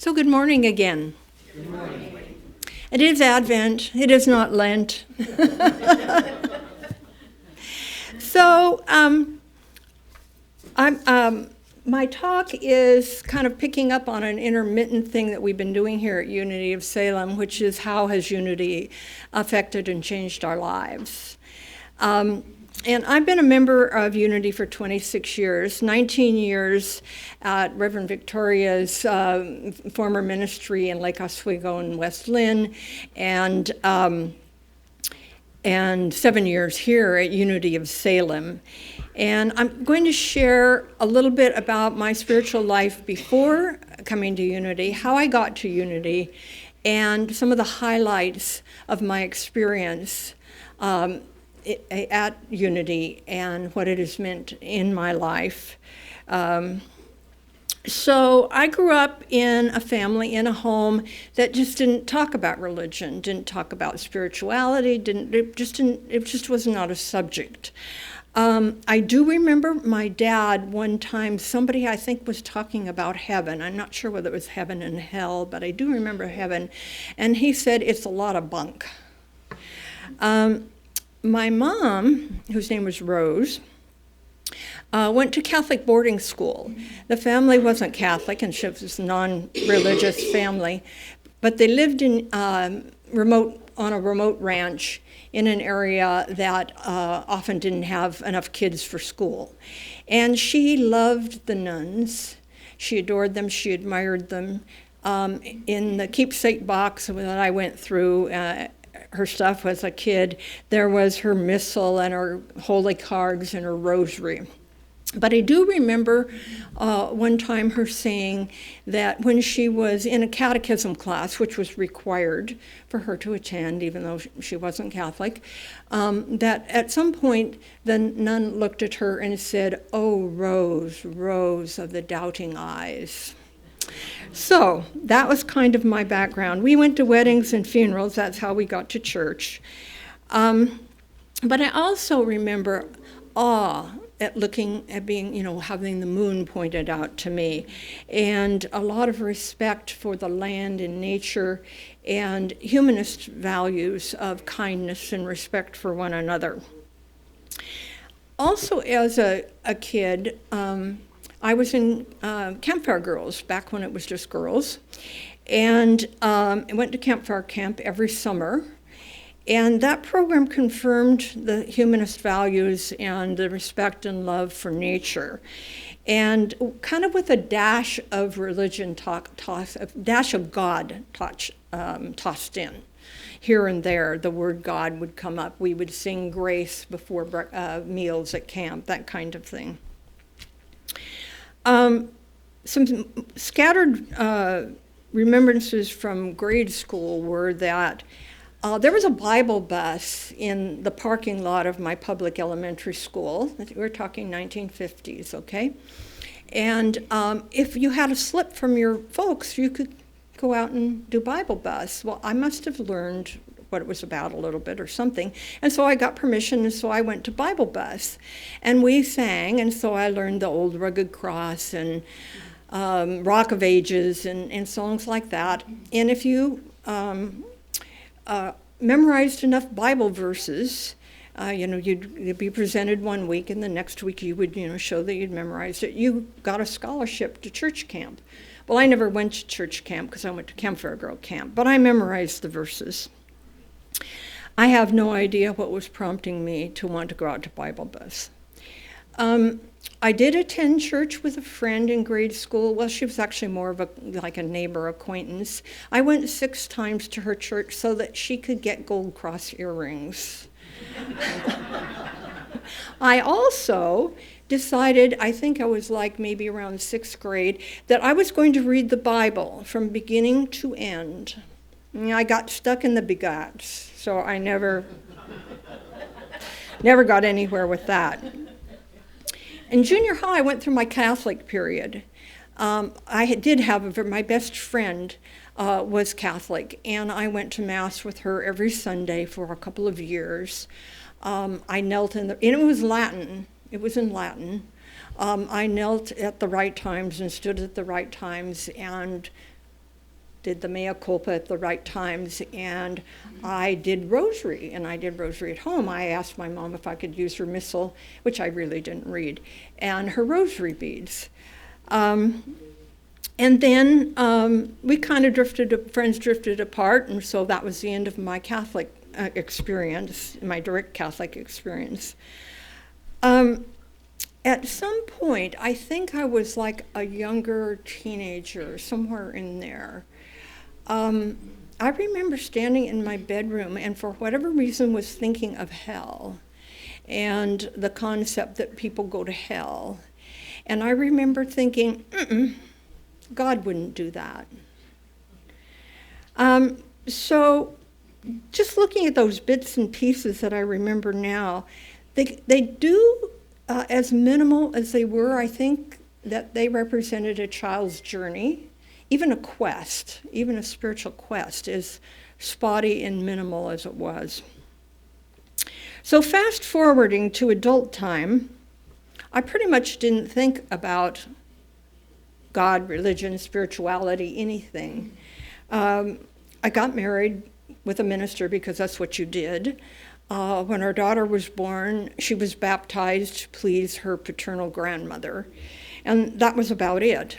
So good morning again. Good morning. It is Advent. It is not Lent. So my talk is kind of picking up on an intermittent thing that we've been doing here at Unity of Salem, which is how has Unity affected and changed our lives. And I've been a member of Unity for 26 years, 19 years at Reverend Victoria's former ministry in Lake Oswego and West Lynn, and 7 years here at Unity of Salem. And I'm going to share a little bit about my spiritual life before coming to Unity, how I got to Unity, and some of the highlights of my experience at Unity and what it has meant in my life. So I grew up in a family, in a home that just didn't talk about religion, didn't talk about spirituality, it just was not a subject. I do remember my dad one time, somebody I think was talking about heaven. I'm not sure whether it was heaven and hell, but I do remember heaven. And he said, it's a lot of bunk. My mom, whose name was Rose, went to Catholic boarding school. The family wasn't Catholic, and she was a non-religious family, but they lived in on a remote ranch in an area that often didn't have enough kids for school. And she loved the nuns. She adored them. She admired them. In the keepsake box that I went through, her stuff as a kid, there was her missal and her holy cards and her rosary. But I do remember one time her saying that when she was in a catechism class, which was required for her to attend, even though she wasn't Catholic, that at some point the nun looked at her and said, "Oh, Rose, Rose of the doubting eyes." So that was kind of my background. We went to weddings and funerals. That's how we got to church. But I also remember awe at looking at being, having the moon pointed out to me, and a lot of respect for the land and nature and humanist values of kindness and respect for one another. Also, as a kid, I was in Campfire Girls back when it was just girls, and I went to Campfire Camp every summer, and that program confirmed the humanist values and the respect and love for nature, and kind of with a dash of religion a dash of God tossed in. Here and there, the word God would come up. We would sing grace before meals at camp, that kind of thing. Some scattered remembrances from grade school were that there was a Bible bus in the parking lot of my public elementary school. We're talking 1950s, okay? And if you had a slip from your folks, you could go out and do Bible bus. Well, I must have learned what it was about a little bit or something. And so I got permission, and so I went to Bible bus. And we sang, and so I learned the Old Rugged Cross and Rock of Ages and songs like that. And if you memorized enough Bible verses, you'd be presented one week, and the next week you would, show that you'd memorized it. You got a scholarship to church camp. Well, I never went to church camp because I went to Campfire Girl camp, but I memorized the verses. I have no idea what was prompting me to want to go out to Bible bus. I did attend church with a friend in grade school. Well, she was actually more of like a neighbor acquaintance. I went 6 times to her church so that she could get gold cross earrings. I also decided, I think I was like maybe around 6th grade, that I was going to read the Bible from beginning to end. I got stuck in the begats, so I never got anywhere with that. In junior high, I went through my Catholic period. I did have my best friend was Catholic, and I went to Mass with her every Sunday for a couple of years. I knelt and it was Latin. It was in Latin. I knelt at the right times and stood at the right times and did the mea culpa at the right times, and I did rosary, and I did rosary at home. I asked my mom if I could use her missal, which I really didn't read, and her rosary beads. And then we kind of friends drifted apart, and so that was the end of my Catholic experience, my direct Catholic experience. At some point, I think I was like a younger teenager, somewhere in there. I remember standing in my bedroom and for whatever reason was thinking of hell and the concept that people go to hell. And I remember thinking, God wouldn't do that. So just looking at those bits and pieces that I remember now, they do, as minimal as they were, I think that they represented a child's journey, even a quest, even a spiritual quest, as spotty and minimal as it was. So fast forwarding to adult time, I pretty much didn't think about God, religion, spirituality, anything. I got married with a minister because that's what you did. When our daughter was born, she was baptized to please her paternal grandmother, and that was about it.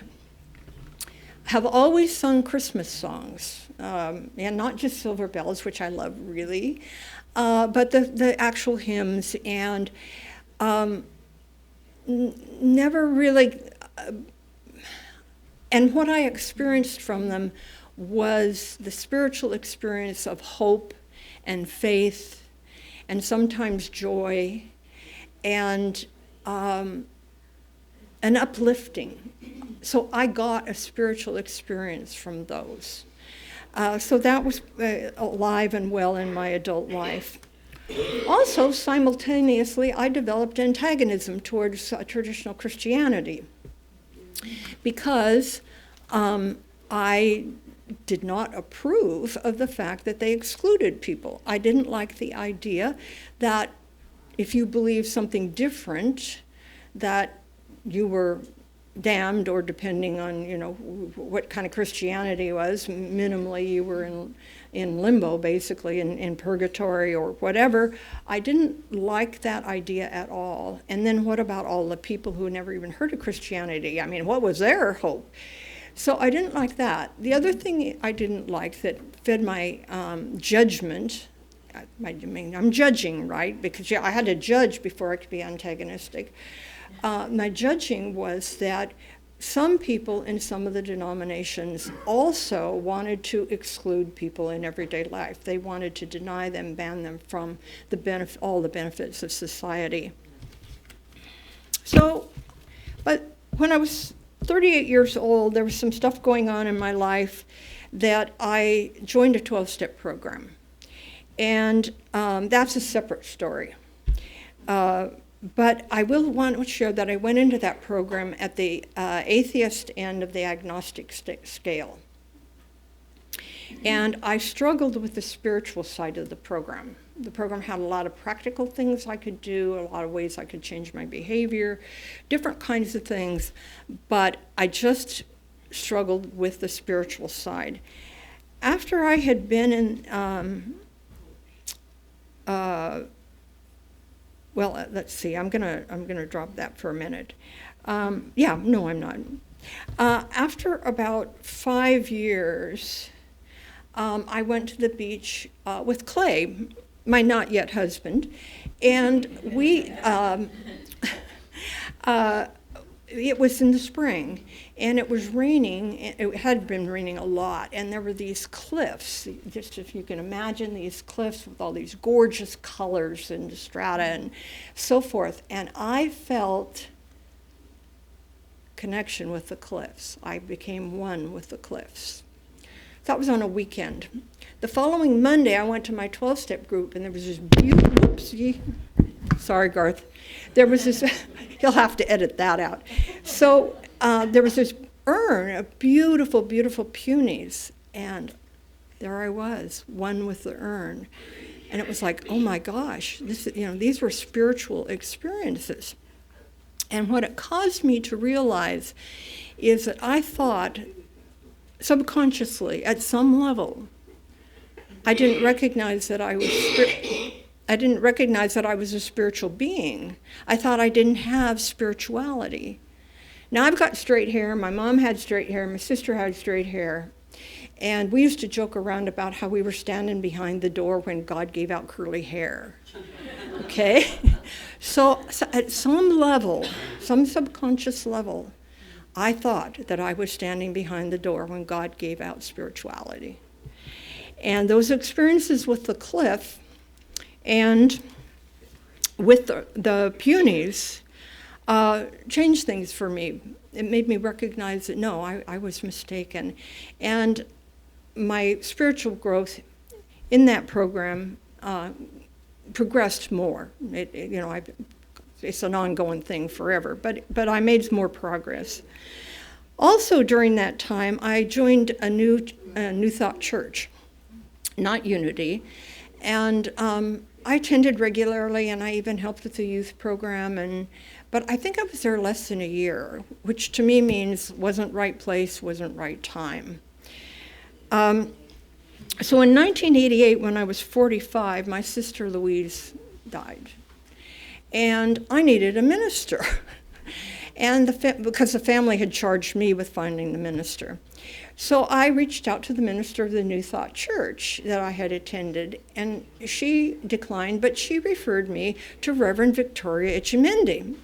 Have always sung Christmas songs, and not just Silver Bells, which I love really, but the actual hymns, and never really, and what I experienced from them was the spiritual experience of hope and faith and sometimes joy and an uplifting. So I got a spiritual experience from those. So that was alive and well in my adult life. Also, simultaneously, I developed antagonism towards traditional Christianity because I did not approve of the fact that they excluded people. I didn't like the idea that if you believe something different, that you were damned, or depending on, what kind of Christianity was, minimally you were in limbo, basically, in purgatory or whatever. I didn't like that idea at all. And then what about all the people who never even heard of Christianity? I mean, what was their hope? So I didn't like that. The other thing I didn't like that fed my judgment, I'm judging, right? Because I had to judge before I could be antagonistic. My judging was that some people in some of the denominations also wanted to exclude people in everyday life. They wanted to deny them, ban them from all the benefits of society. So, but when I was 38 years old, there was some stuff going on in my life that I joined a 12-step program. And that's a separate story. But I will want to share that I went into that program at the atheist end of the agnostic scale. And I struggled with the spiritual side of the program. The program had a lot of practical things I could do, a lot of ways I could change my behavior, different kinds of things, but I just struggled with the spiritual side. After I had been in well, let's see. I'm gonna drop that for a minute. I'm not. After about 5 years, I went to the beach with Clay, my not yet husband, and we. It was in the spring, and it was raining. It had been raining a lot, and there were these cliffs, just if you can imagine these cliffs with all these gorgeous colors and strata and so forth. And I felt connection with the cliffs. I became one with the cliffs. That was on a weekend. The following Monday, I went to my 12-step group, and there was this sorry, Garth. There was this, he'll have to edit that out. So there was this urn of beautiful, beautiful peonies, and there I was, one with the urn. And it was like, oh my gosh, these were spiritual experiences. And what it caused me to realize is that I thought subconsciously, at some level, I didn't recognize that I was a spiritual being. I thought I didn't have spirituality. Now I've got straight hair. My mom had straight hair. My sister had straight hair. And we used to joke around about how we were standing behind the door when God gave out curly hair. Okay? So at some level, some subconscious level, I thought that I was standing behind the door when God gave out spirituality. And those experiences with the cliff and with the Punies changed things for me. It made me recognize that, no, I was mistaken. And my spiritual growth in that program progressed more. It's an ongoing thing forever, but I made more progress. Also during that time, I joined a New Thought church, not Unity, and I attended regularly, and I even helped with the youth program, but I think I was there less than a year, which to me means wasn't right place, wasn't right time. So in 1988, when I was 45, my sister Louise died, and I needed a minister, and because the family had charged me with finding the minister. So I reached out to the minister of the New Thought church that I had attended, and she declined, but she referred me to Reverend Victoria Etchemendy.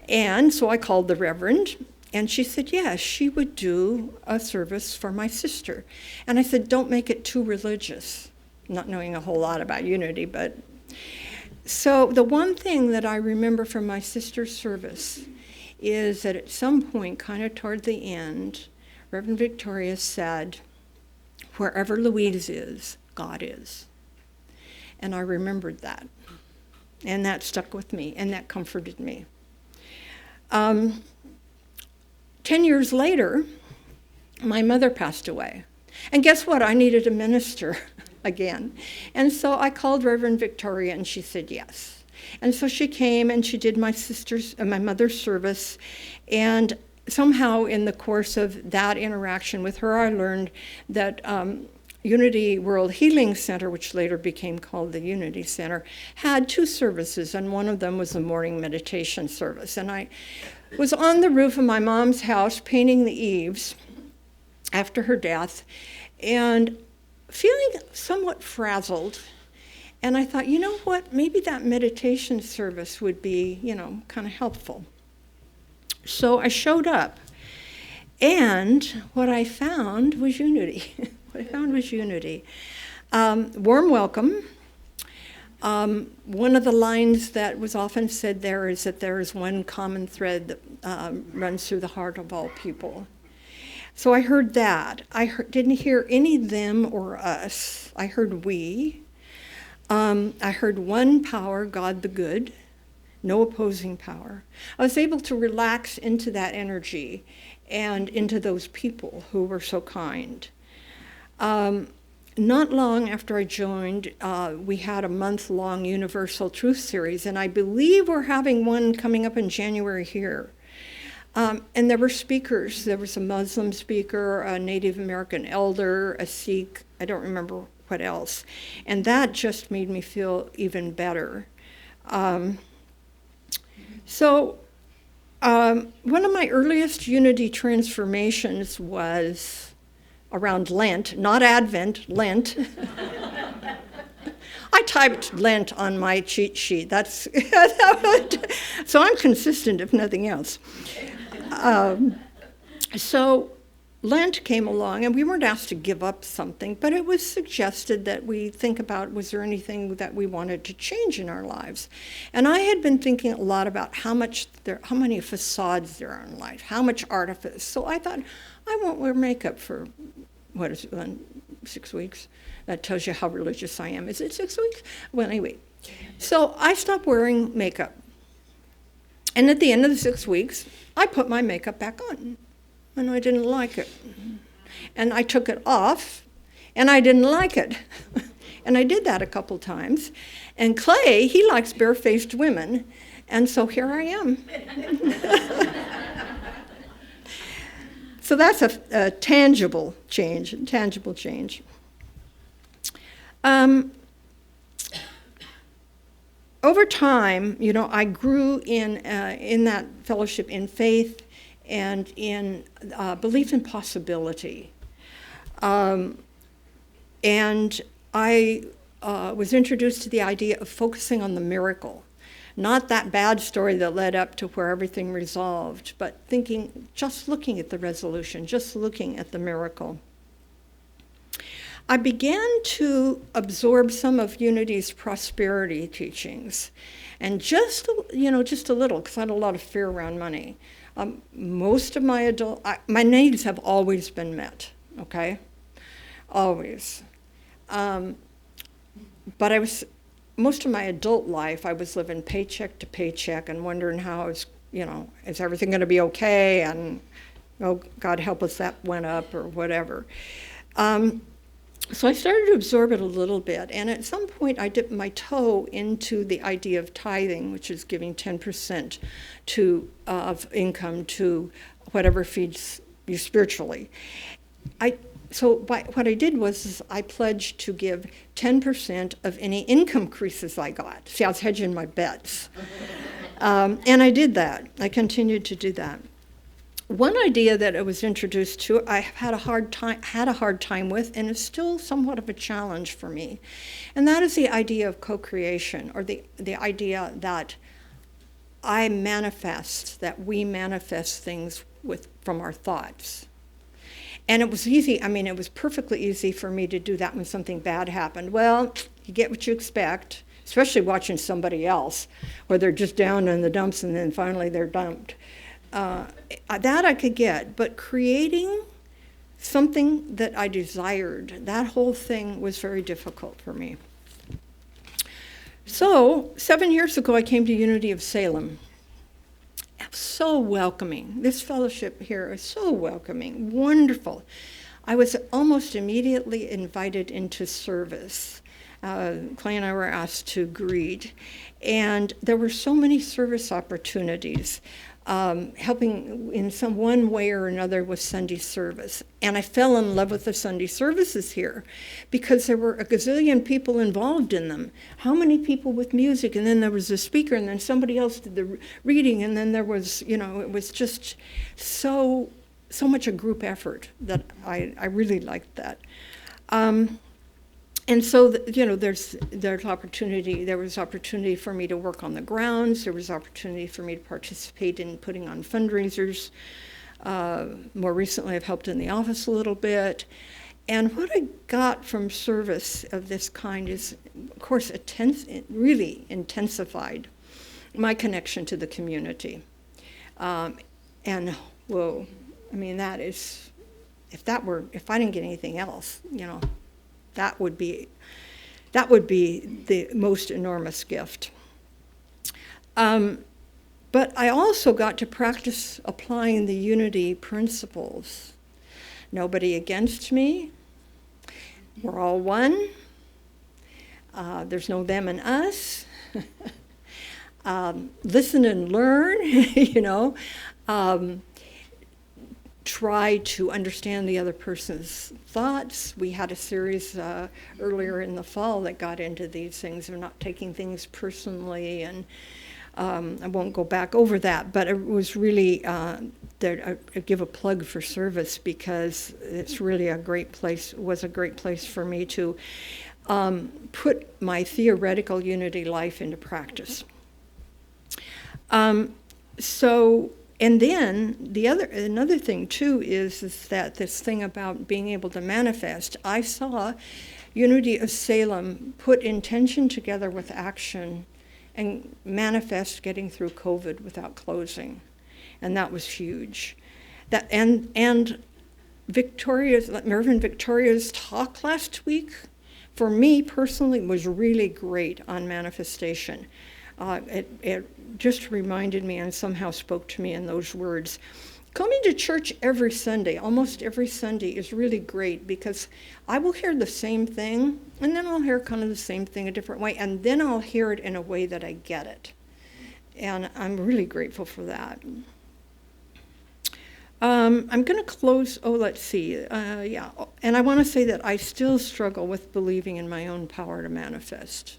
And so I called the Reverend, and she said, yes, she would do a service for my sister. And I said, don't make it too religious, not knowing a whole lot about Unity, but. So the one thing that I remember from my sister's service is that at some point, kind of toward the end, Reverend Victoria said, wherever Louise is, God is. And I remembered that. And that stuck with me, and that comforted me. 10 years later, my mother passed away. And guess what? I needed a minister again. And so I called Reverend Victoria, and she said yes. And so she came, and she did my mother's service. And somehow in the course of that interaction with her, I learned that Unity World Healing Center, which later became called the Unity Center, had two services, and one of them was the morning meditation service. And I was on the roof of my mom's house painting the eaves after her death and feeling somewhat frazzled. And I thought, you know what, maybe that meditation service would be, kind of helpful. So I showed up, and what I found was unity. Warm welcome. One of the lines that was often said there is that there is one common thread that runs through the heart of all people. So I heard that. Didn't hear any them or us. I heard we. I heard one power, God the good, no opposing power. I was able to relax into that energy and into those people who were so kind. Not long after I joined, we had a month-long Universal Truth Series, and I believe we're having one coming up in January here. And there were speakers. There was a Muslim speaker, a Native American elder, a Sikh, I don't remember what else. And that just made me feel even better. So one of my earliest Unity transformations was around Lent, not Advent, Lent. I typed Lent on my cheat sheet. So I'm consistent, if nothing else. So Lent came along, and we weren't asked to give up something, but it was suggested that we think about, was there anything that we wanted to change in our lives? And I had been thinking a lot about how many facades there are in life, how much artifice. So I thought, I won't wear makeup for, 6 weeks? That tells you how religious I am. Is it 6 weeks? Well, anyway. So I stopped wearing makeup. And at the end of the 6 weeks, I put my makeup back on. And I didn't like it. And I took it off, and I didn't like it. And I did that a couple times. And Clay, he likes bare-faced women, and so here I am. So that's a tangible change, Over time, I grew in that fellowship in faith and in belief in possibility. And I was introduced to the idea of focusing on the miracle. Not that bad story that led up to where everything resolved, but just looking at the resolution, just looking at the miracle. I began to absorb some of Unity's prosperity teachings, and just a little, because I had a lot of fear around money. Most of my needs have always been met, okay? Always. But most of my adult life, I was living paycheck to paycheck and wondering how is everything going to be okay? And, oh, God help us, that went up or whatever. So I started to absorb it a little bit, and at some point I dipped my toe into the idea of tithing, which is giving 10% of income to whatever feeds you spiritually. What I did was I pledged to give 10% of any income increases I got. See, I was hedging my bets. And I did that. I continued to do that. One idea that I was introduced to, I had a hard time with, and it's still somewhat of a challenge for me. And that is the idea of co-creation, or the idea that we manifest things from our thoughts. And it was easy, it was perfectly easy for me to do that when something bad happened. Well, you get what you expect, especially watching somebody else, where they're just down in the dumps and then finally they're dumped. That I could get, but creating something that I desired, that whole thing was very difficult for me. So 7 years ago, I came to Unity of Salem. So welcoming. This fellowship here is so welcoming, wonderful. I was almost immediately invited into service. Clay and I were asked to greet, and there were so many service opportunities, helping in some one way or another with Sunday service. And I fell in love with the Sunday services here because there were a gazillion people involved in them. How many people with music? And then there was a speaker, and then somebody else did the reading, and then there was, it was just so much a group effort that I really liked that. And so, there's opportunity. There was opportunity for me to work on the grounds. There was opportunity for me to participate in putting on fundraisers. More recently, I've helped in the office a little bit. And what I got from service of this kind is, of course, it really intensified my connection to the community. And whoa, that is, if I didn't get anything else, that would be the most enormous gift. But I also got to practice applying the unity principles. Nobody against me. We're all one. There's no them and us. Listen and learn, try to understand the other person's thoughts. We had a series earlier in the fall that got into these things of not taking things personally, and I won't go back over that, but it was really, I give a plug for service because it's really was a great place for me to put my theoretical unity life into practice. And then another thing too is that this thing about being able to manifest. I saw Unity of Salem put intention together with action and manifest getting through COVID without closing, and that was huge. That and Mervyn Victoria's talk last week, for me personally, was really great on manifestation. It just reminded me and somehow spoke to me in those words. Coming to church every Sunday, almost every Sunday, is really great because I will hear the same thing, and then I'll hear kind of the same thing a different way, and then I'll hear it in a way that I get it. And I'm really grateful for that. I'm going to close, let's see. Yeah, and I want to say that I still struggle with believing in my own power to manifest.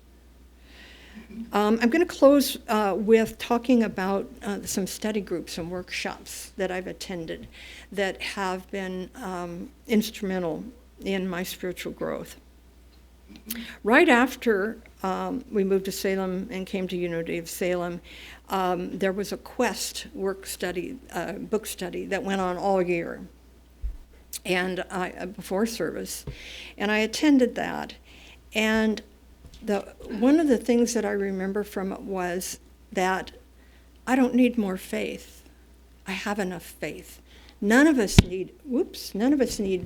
I'm going to close with talking about some study groups and workshops that I've attended that have been instrumental in my spiritual growth. Right after we moved to Salem and came to Unity of Salem, there was a Quest book study that went on all year, and before service, and I attended that, and one of the things that I remember from it was that I don't need more faith. I have enough faith. None of us need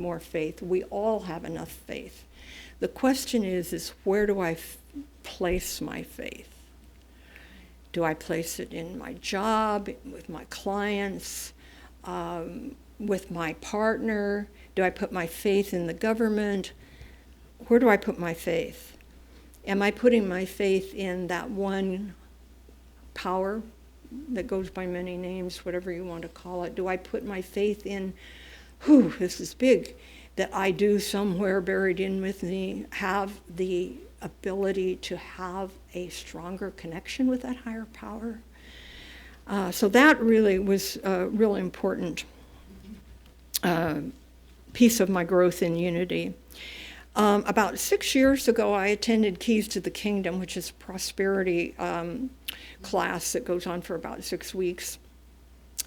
more faith. We all have enough faith. The question is where do I place my faith? Do I place it in my job, with my clients, with my partner? Do I put my faith in the government? Where do I put my faith? Am I putting my faith in that one power that goes by many names, whatever you want to call it? Do I put my faith in, this is big, that I do somewhere buried in with me have the ability to have a stronger connection with that higher power? So that really was a really important piece of my growth in Unity. About 6 years ago, I attended Keys to the Kingdom, which is a prosperity class that goes on for about 6 weeks.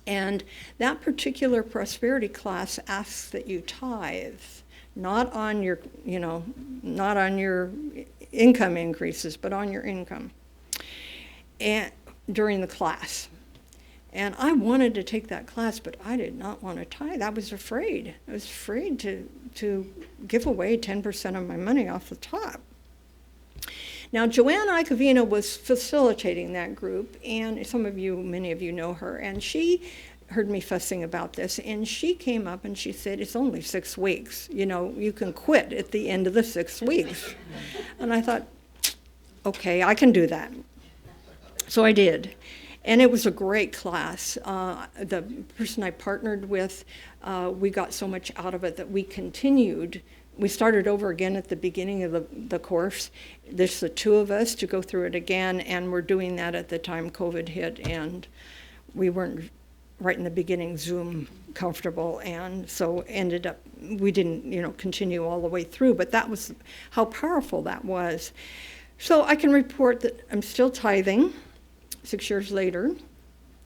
And that particular prosperity class asks that you tithe, not on your income increases, but on your income, and during the class. And I wanted to take that class, but I did not want to tithe. I was afraid. I was afraid to give away 10% of my money off the top. Now, Joanne Icavina was facilitating that group, and many of you know her, and she heard me fussing about this, and she came up and she said, it's only 6 weeks. You can quit at the end of the 6 weeks. And I thought, okay, I can do that. So I did. And it was a great class. The person I partnered with, we got so much out of it that we continued. We started over again at the beginning of the course. There's the 2 of us to go through it again, and we're doing that at the time COVID hit, and we weren't right in the beginning Zoom comfortable, and so ended up, we didn't continue all the way through, but that was how powerful that was. So I can report that I'm still tithing 6 years later.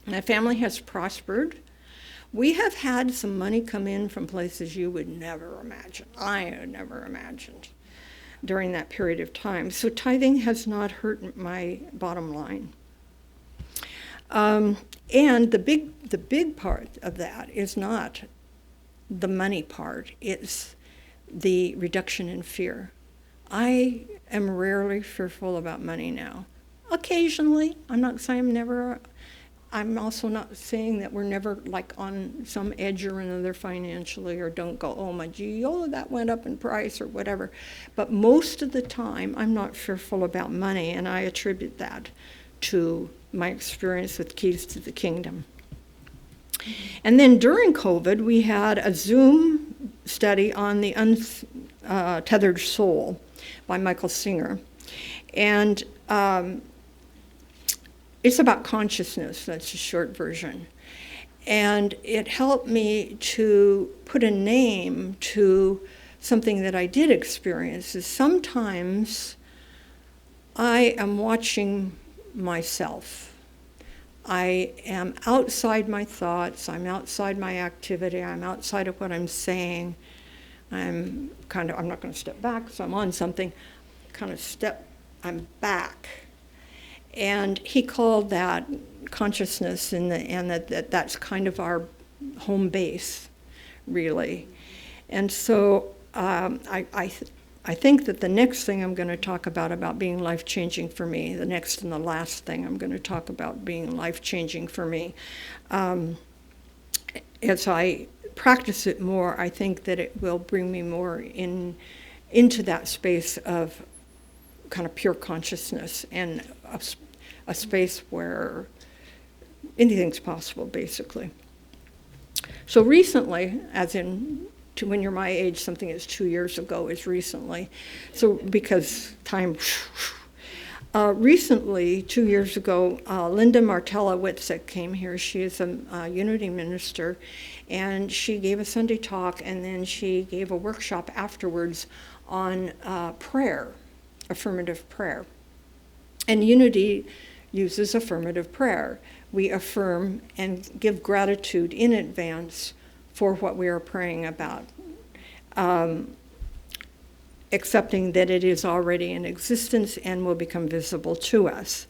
My family has prospered. We have had some money come in from places you would never imagine. I had never imagined during that period of time. So tithing has not hurt my bottom line. And the big part of that is not the money part. It's the reduction in fear. I am rarely fearful about money now. Occasionally, I'm not saying I'm never. I'm also not saying that we're never like on some edge or another financially, or don't go, oh my gee, that went up in price or whatever. But most of the time, I'm not fearful about money, and I attribute that to my experience with Keys to the Kingdom. And then during COVID, we had a Zoom study on the Untethered Soul by Michael Singer. And it's about consciousness, that's a short version. And it helped me to put a name to something that I did experience. Is sometimes I am watching myself. I am outside my thoughts, I'm outside my activity, I'm outside of what I'm saying. I'm not going to step back, so I'm on something, I'm back. And he called that consciousness, and that's kind of our home base, really. And so I think that the next thing I'm going to talk about being life-changing for me, the next and the last thing I'm going to talk about being life-changing for me, as I practice it more, I think that it will bring me more into that space of kind of pure consciousness, and a space where anything's possible, basically. So recently, as in when you're my age, something that's 2 years ago is recently. So because time, recently, 2 years ago, Linda Martella Witzik came here. She is a Unity minister, and she gave a Sunday talk, and then she gave a workshop afterwards on prayer, affirmative prayer. And Unity uses affirmative prayer. We affirm and give gratitude in advance for what we are praying about, accepting that it is already in existence and will become visible to us.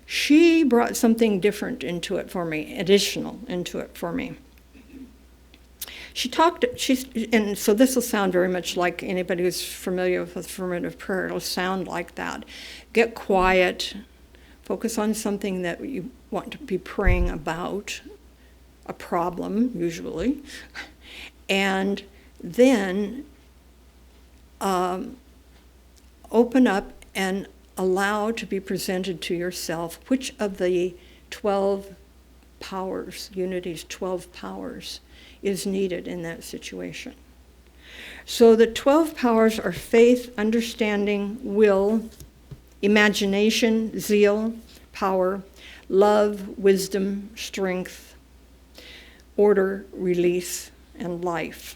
She brought something different into it for me, additional into it for me. And so this will sound very much like anybody who's familiar with affirmative prayer, it'll sound like that. Get quiet, focus on something that you want to be praying about, a problem, usually, and then open up and allow to be presented to yourself which of the 12 powers, Unity's 12 powers, is needed in that situation. So the 12 powers are faith, understanding, will, imagination, zeal, power, love, wisdom, strength, order, release, and life.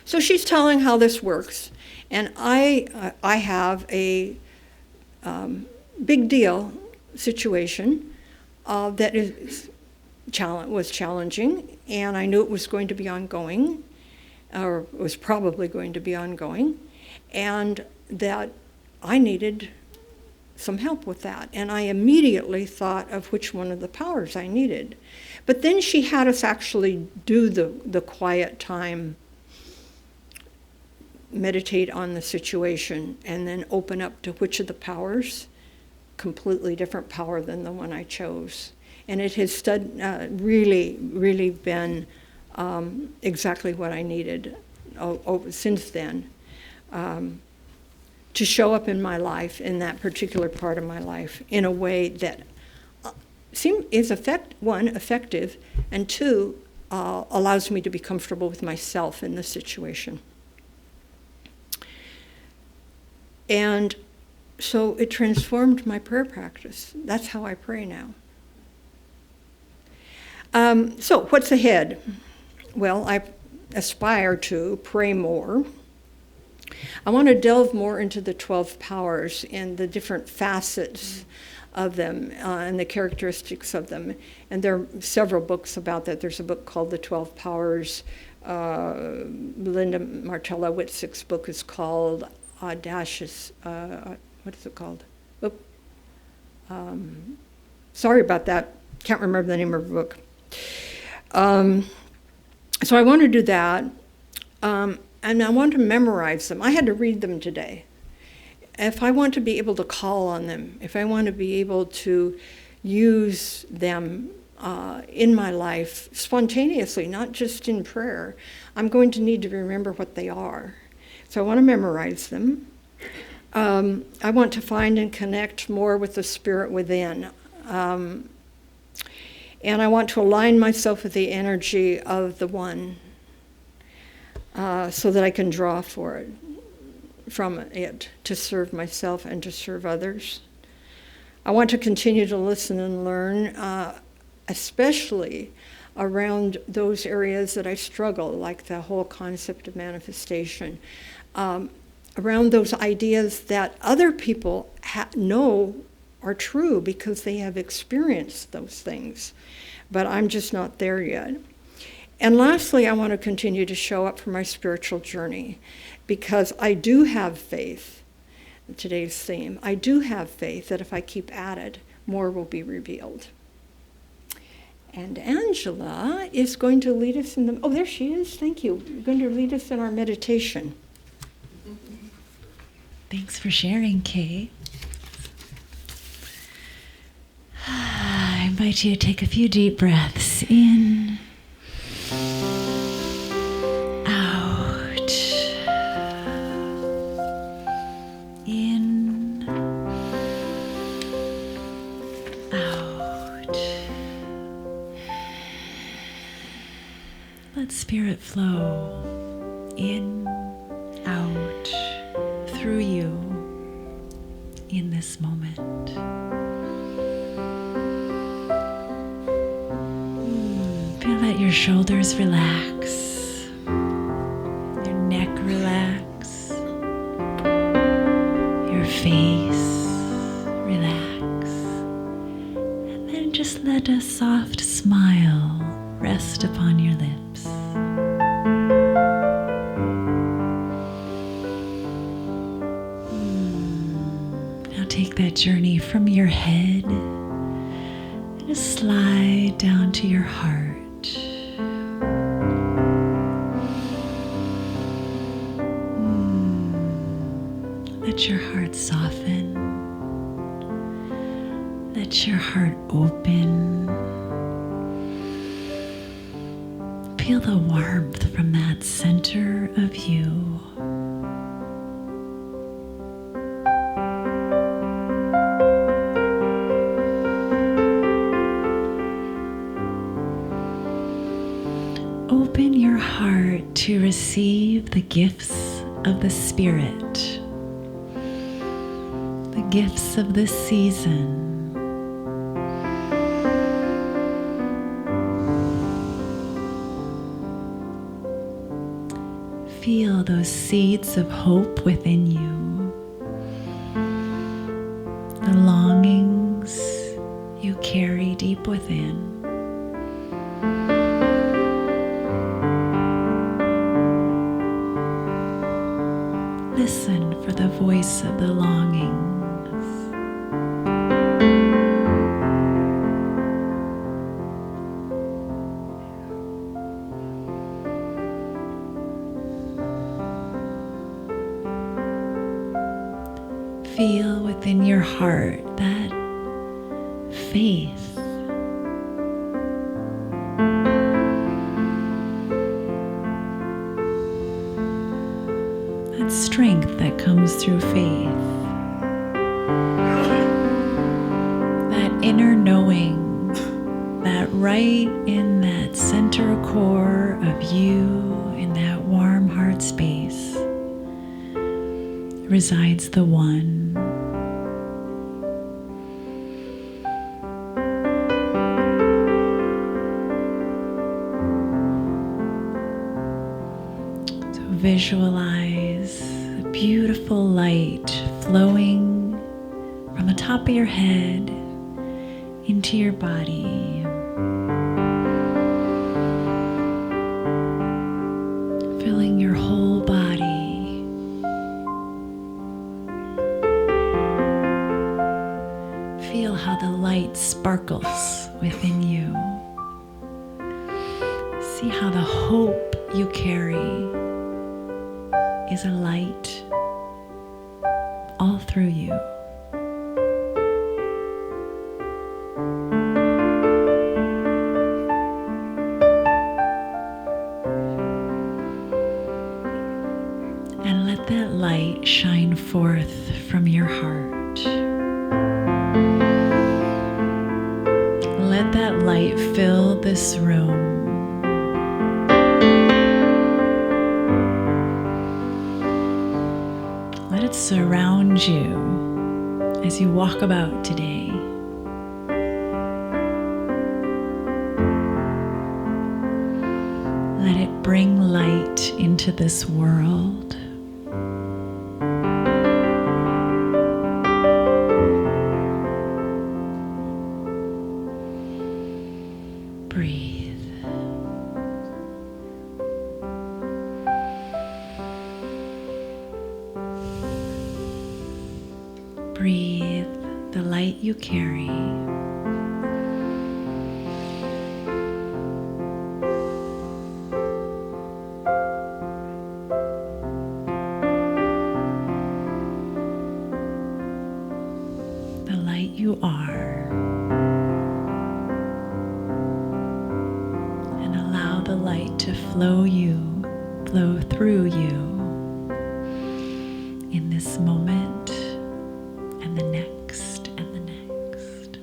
So she's telling how this works, and I have a big deal situation that was challenging, and I knew it was going to be ongoing, or it was probably going to be ongoing, and that I needed some help with that. And I immediately thought of which one of the powers I needed. But then she had us actually do the quiet time, meditate on the situation, and then open up to which of the powers, completely different power than the one I chose. And it has really, really been exactly what I needed since then, to show up in my life, in that particular part of my life, in a way that is effective, and two, allows me to be comfortable with myself in the situation. And so it transformed my prayer practice. That's how I pray now. So what's ahead? Well, I aspire to pray more. I want to delve more into the 12 powers and the different facets of them and the characteristics of them. And there are several books about that. There's a book called The 12 Powers. Linda Martella Witzig's book is called Audacious. What is it called? Sorry about that. Can't remember the name of the book. So I want to do that. And I want to memorize them. I had to read them today. If I want to be able to call on them, if I want to be able to use them in my life spontaneously, not just in prayer, I'm going to need to remember what they are. So I want to memorize them. I want to find and connect more with the spirit within. And I want to align myself with the energy of the one, so that I can draw from it to serve myself and to serve others. I want to continue to listen and learn, especially around those areas that I struggle, like the whole concept of manifestation, around those ideas that other people know are true because they have experienced those things, but I'm just not there yet. And lastly, I want to continue to show up for my spiritual journey, because I do have faith, today's theme, I do have faith that if I keep at it, more will be revealed. And Angela is going to lead us in oh, there she is, thank you. You're going to lead us in our meditation. Thanks for sharing, Kay. I invite you to take a few deep breaths in, out, in, out. through you in this moment. Feel that your shoulders relax, your neck relax, your face relax, and then just let a soft smile rest upon your lips. Now take that journey from your head and just slide down to your heart. Let your heart soften. Let your heart open. Feel the warmth from that center of you. Open your heart to receive the gifts of the Spirit, the gifts of this season. Feel those seeds of hope within you, the longings you carry deep within. Listen for the voice of the longings. Feel within your heart that faith, that strength that comes through faith, that inner knowing that right in that center core of you, in that warm heart space, resides the One. So visualize a beautiful light flowing from the top of your head into your body, filling your whole body. Feel how the light sparkles within you. See how the hope you carry is a light all through you. And let that light shine forth from your heart. Let that light fill this room. Let it surround you as you walk about today. Let it bring light into this world. Breathe. Breathe the light you carry. The light you are. And allow the light to flow through you in this moment and the next and the next.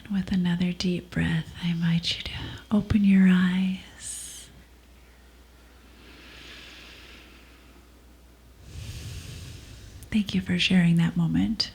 And with another deep breath, I invite you to open your eyes Thank you for sharing that moment.